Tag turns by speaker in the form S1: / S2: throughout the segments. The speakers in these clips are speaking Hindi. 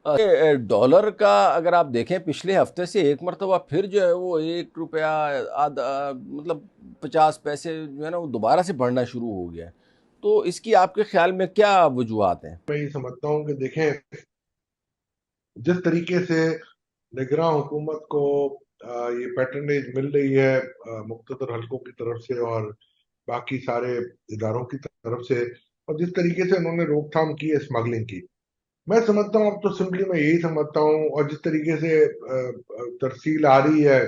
S1: डॉलर का अगर आप देखें पिछले हफ्ते से एक मरतबा फिर जो है वो 1 रुपया आधा मतलब 50 पैसे जो है ना वो दोबारा से बढ़ना शुरू हो गया है। तो इसकी आपके ख्याल में क्या वजूहत हैं?
S2: मैं ये समझता हूँ कि देखें, जिस तरीके से निगरान हुकूमत को ये पैटर्नेज मिल रही है मुख्तदर हलकों की तरफ से और बाकी सारे इदारों की तरफ से, और जिस तरीके से उन्होंने रोकथाम की है स्मगलिंग की, मैं समझता हूँ, अब तो सिंपली मैं यही समझता हूँ, और जिस तरीके से तरसील आ रही है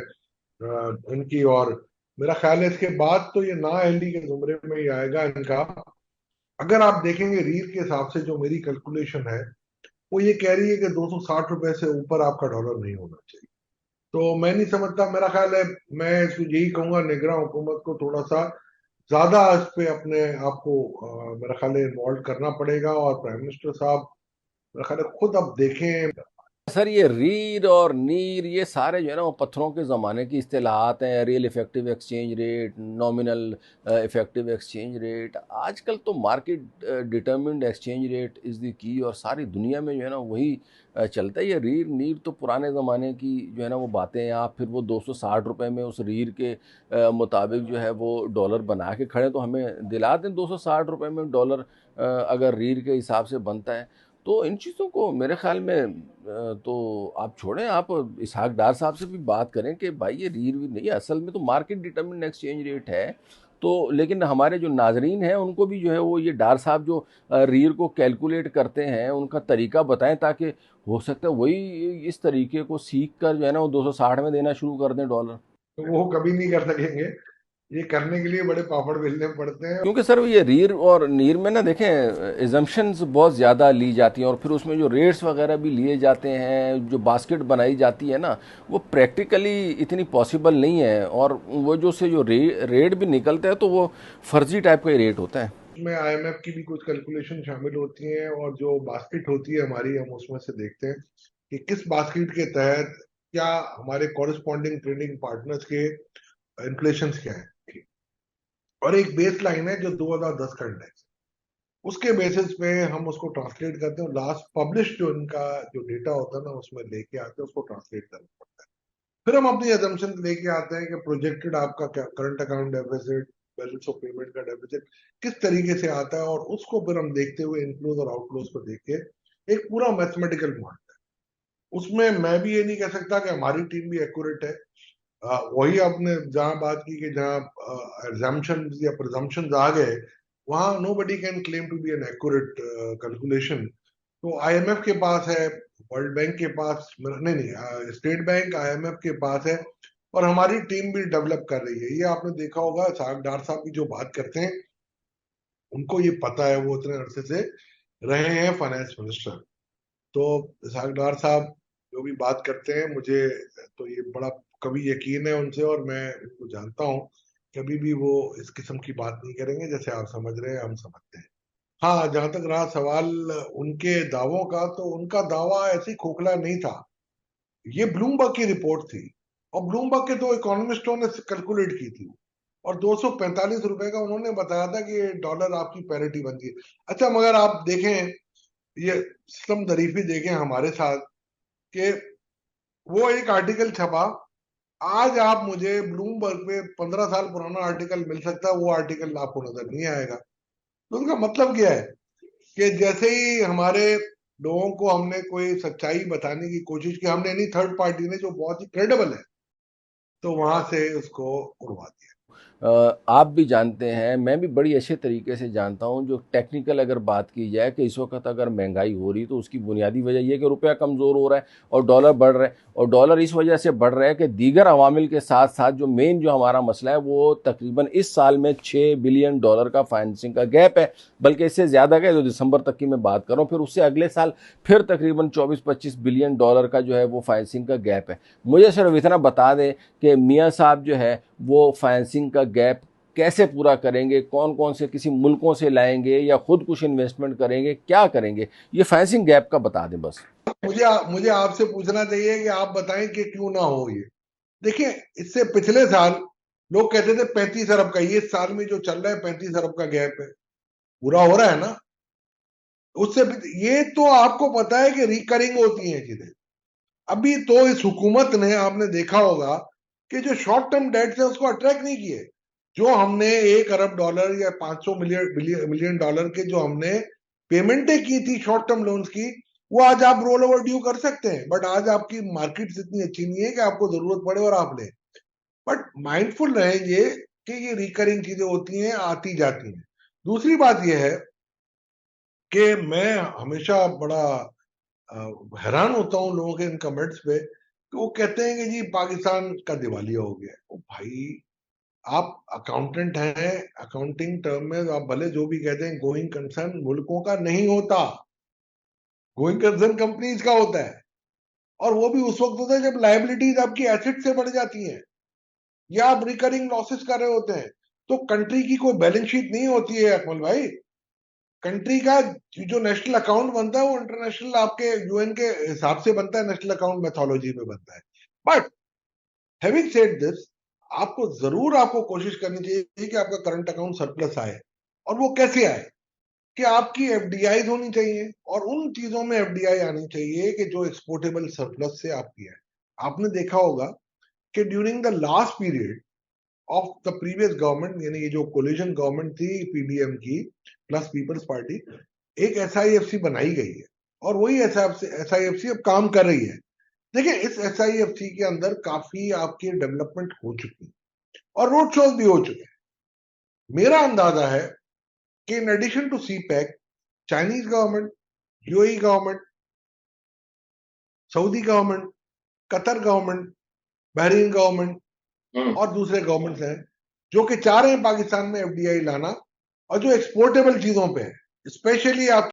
S2: इनकी, और मेरा ख्याल है इसके बाद तो ये नाअहली के जुमरे में ही आएगा इनका। अगर आप देखेंगे रील के हिसाब से जो मेरी कैलकुलेशन है, वो ये कह रही है कि 260 रुपए से ऊपर आपका डॉलर नहीं होना चाहिए। तो मैं नहीं समझता, मेरा ख्याल है, मैं इसको यही कहूंगा, निगरान हुकूमत को थोड़ा सा ज्यादा इस पे अपने आप को मेरा ख्याल है इन्वॉल्व करना पड़ेगा, और प्राइम मिनिस्टर साहब मेरा ख्याल है खुद अब देखें।
S1: सर ये रीर और नीर ये सारे जो है ना वो पत्थरों के ज़माने की इस्तेलाहात हैं। Real effective exchange rate, nominal effective exchange rate. आजकल तो market determined exchange rate is the key, और सारी दुनिया में जो है ना वही चलता है। ये रीर नीर तो पुराने ज़माने की जो है ना वो बातें हैं। आप फिर वो 260 रुपये में उस रीर के मुताबिक जो है वो डॉलर बना के खड़े तो हमें दिला दें 260 रुपये में डॉलर अगर रीर के हिसाब से बनता है। तो इन चीज़ों को मेरे ख्याल में तो आप छोड़ें, आप इसहाक डार साहब से भी बात करें कि भाई ये रीर वीर नहीं है, असल में तो मार्केट डिटर्मिन्ड एक्सचेंज रेट है। तो लेकिन हमारे जो नाजरीन हैं उनको भी जो है वो ये डार साहब जो रीर को कैलकुलेट करते हैं उनका तरीका बताएं, ताकि हो सकता है वही इस तरीके को सीख कर जो है ना वो 260 में देना शुरू कर दें डॉलर।
S2: तो वो कभी नहीं कर सकेंगे। ये करने के लिए बड़े पापड़ बेलने पड़ते हैं।
S1: क्योंकि सर ये रीर और नीर में ना देखें एजम्पशंस बहुत ज़्यादा ली जाती हैं, और फिर उसमें जो रेट्स वगैरह भी लिए जाते हैं, जो बास्केट बनाई जाती है ना वो प्रैक्टिकली इतनी पॉसिबल नहीं है। और वो जो से जो रेट भी निकलता है तो वो फर्जी टाइप का ही रेट होता है।
S2: उसमें आईएमएफ की भी कुछ कैलकुलेशन शामिल होती हैं, और जो बास्केट होती है हमारी, हम उसमें से देखते हैं कि किस बास्केट के तहत क्या हमारे कॉरेस्पॉन्डिंग ट्रेडिंग पार्टनर्स के इन्फ्लेशन क्या है, और एक बेस लाइन है जो 2010 का इंडेक्स, उसके बेसिस पे हम उसको ट्रांसलेट करते हैं, और लास्ट पब्लिश जो इनका जो डेटा होता है ना उसमें लेके आते हैं, उसको ट्रांसलेट करना पड़ता है। फिर हम अपनी एजम्पशन लेके आते हैं कि प्रोजेक्टेड आपका current account deficit, balance of payment का डेफिसिट किस तरीके से आता है, और उसको फिर हम देखते हुए इनफ्लोज और आउटफ्लोज को देख के एक पूरा मैथमेटिकल मॉडल है। उसमें मैं भी ये नहीं कह सकता कि हमारी टीम भी एक्यूरेट है। वही आपने जहां बात की कि जहां एग्जाम्पशन या प्रिजम्पशन आ गए, वहां nobody can claim to be an accurate calculation. तो आईएमएफ के पास है, वर्ल्ड बैंक के पास, नहीं नहीं, स्टेट बैंक आईएमएफ के पास है, और हमारी टीम भी डेवलप कर रही है। ये आपने देखा होगा, साहब डार साहब की जो बात करते हैं उनको ये पता है, वो इतने अरसे से रहे हैं फाइनेंस मिनिस्टर। तो साहब डार साहब जो भी बात करते हैं, मुझे तो ये बड़ा कभी यकीन है उनसे, और मैं उनको जानता हूँ, कभी भी वो इस किस्म की बात नहीं करेंगे जैसे आप समझ रहे हैं, हम समझते हैं। हाँ, जहां तक रहा सवाल उनके दावों का, तो उनका दावा ऐसे ही खोखला नहीं था। ये ब्लूमबर्ग की रिपोर्ट थी, और ब्लूमबर्ग के दो इकोनॉमिस्टों ने कैलकुलेट की थी, और 245 रुपए का उन्होंने बताया था कि डॉलर आपकी पैरिटी बन गई। अच्छा, मगर आप देखें, ये सिस्टम दरीफी देखें हमारे साथ, कि वो एक आर्टिकल छपा, आज आप मुझे ब्लूमबर्ग पे 15 साल पुराना आर्टिकल मिल सकता है, वो आर्टिकल आपको नजर नहीं आएगा। तो उनका मतलब क्या है कि जैसे ही हमारे लोगों को हमने कोई सच्चाई बताने की कोशिश की, हमने नहीं, थर्ड पार्टी ने जो बहुत ही क्रेडिबल है, तो वहां से उसको उड़वा दिया।
S1: आप भी जानते हैं, मैं भी बड़ी अच्छे तरीके से जानता हूं, जो टेक्निकल अगर बात की जाए कि इस वक्त अगर महंगाई हो रही तो उसकी बुनियादी वजह यह है कि रुपया कमज़ोर हो रहा है और डॉलर बढ़ रहा है। और डॉलर इस वजह से बढ़ रहा है कि दीगर अवामिल के साथ साथ जो मेन जो हमारा मसला है वो तकरीबन इस साल में $6 बिलियन का फाइनेंसिंग का गैप है। बल्कि इससे ज़्यादा का जो दिसंबर तक की मैं बात कर रहा हूँ, फिर उससे अगले साल फिर तकरीबन 24-25 बिलियन का जो है वो फाइनेंसिंग का गैप है। मुझे सिर्फ इतना बता दें कि मियाँ साहब जो है वो फाइनेंसिंग का गैप कैसे पूरा करेंगे, कौन कौन से किसी मुल्कों से लाएंगे या खुद कुछ इन्वेस्टमेंट करेंगे, क्या करेंगे, ये फाइनेंसिंग गैप का बता दें बस।
S2: मुझे आपसे पूछना चाहिए कि आप बताएं कि क्यों ना हो ये। देखिए, इससे पिछले साल लोग कहते थे 35 अरब का, ये साल में जो चल रहा है 35 अरब का गैप है, पूरा हो रहा है ना। उससे ये तो आपको पता है कि रिकरिंग होती हैं चीजें। अभी तो इस हुकूमत ने, आपने देखा होगा कि जो शॉर्ट टर्म डेट्स है उसको अट्रैक्ट नहीं किए। जो हमने 1 अरब डॉलर या 500 मिलियन मिलियन डॉलर के जो हमने पेमेंटें की थी शॉर्ट टर्म लोन्स की, वो आज आप रोल ओवर ड्यू कर सकते हैं। बट आज आपकी मार्केट इतनी अच्छी नहीं है कि आपको जरूरत पड़े और आप लें। बट माइंडफुल रहेंगे कि ये रिकरिंग चीजें होती हैं, आती जाती हैं। दूसरी बात यह है कि मैं हमेशा बड़ा हैरान होता हूँ लोगों के इन कमेंट्स पे कि वो कहते हैं कि जी पाकिस्तान का दिवालिया हो गया है। ओ भाई, आप अकाउंटेंट हैं, अकाउंटिंग टर्म में आप भले जो भी कहते हैं, गोइंग कंसर्न मुल्कों का नहीं होता, गोइंग कंसर्न कंपनीज का होता है। और वो भी उस वक्त होता है जब लाइबिलिटीज आपकी एसेट से बढ़ जाती हैं या आप रिकरिंग लॉसेस कर रहे होते हैं। तो कंट्री की कोई बैलेंस शीट नहीं होती है अकमल भाई। कंट्री का जो नेशनल अकाउंट बनता है वो इंटरनेशनल आपके यूएन के हिसाब से बनता है, नेशनल अकाउंट मेथोलॉजी में बनता है। बट हैविंग सेड दिस, आपको जरूर आपको कोशिश करनी चाहिए कि आपका करंट अकाउंट सरप्लस आए। और वो कैसे आए? कि आपकी एफडीआई होनी चाहिए, और उन चीजों में एफडीआई आनी चाहिए कि जो एक्सपोर्टेबल सरप्लस से आपकी है। आपने देखा होगा कि during the last period of the previous government, यानी ये जो कोलिजन गवर्नमेंट थी पीडीएम की प्लस पीपल्स पार्टी, एक एसआईएफसी बनाई गई है। और वही एसआईएफसी अब काम कर रही है। देखिए, इस एसआईएफसी के अंदर काफी आपकी डेवलपमेंट हो चुकी है और रोड शोज भी हो चुके हैं। मेरा अंदाजा है कि in addition to CPEC, Chinese government, UAE government, Saudi government, Qatar government, Bahrain government और दूसरे गवर्नमेंट्स हैं जो कि चाह रहे हैं पाकिस्तान में एफडीआई लाना, और जो एक्सपोर्टेबल चीजों पे है, स्पेशली आप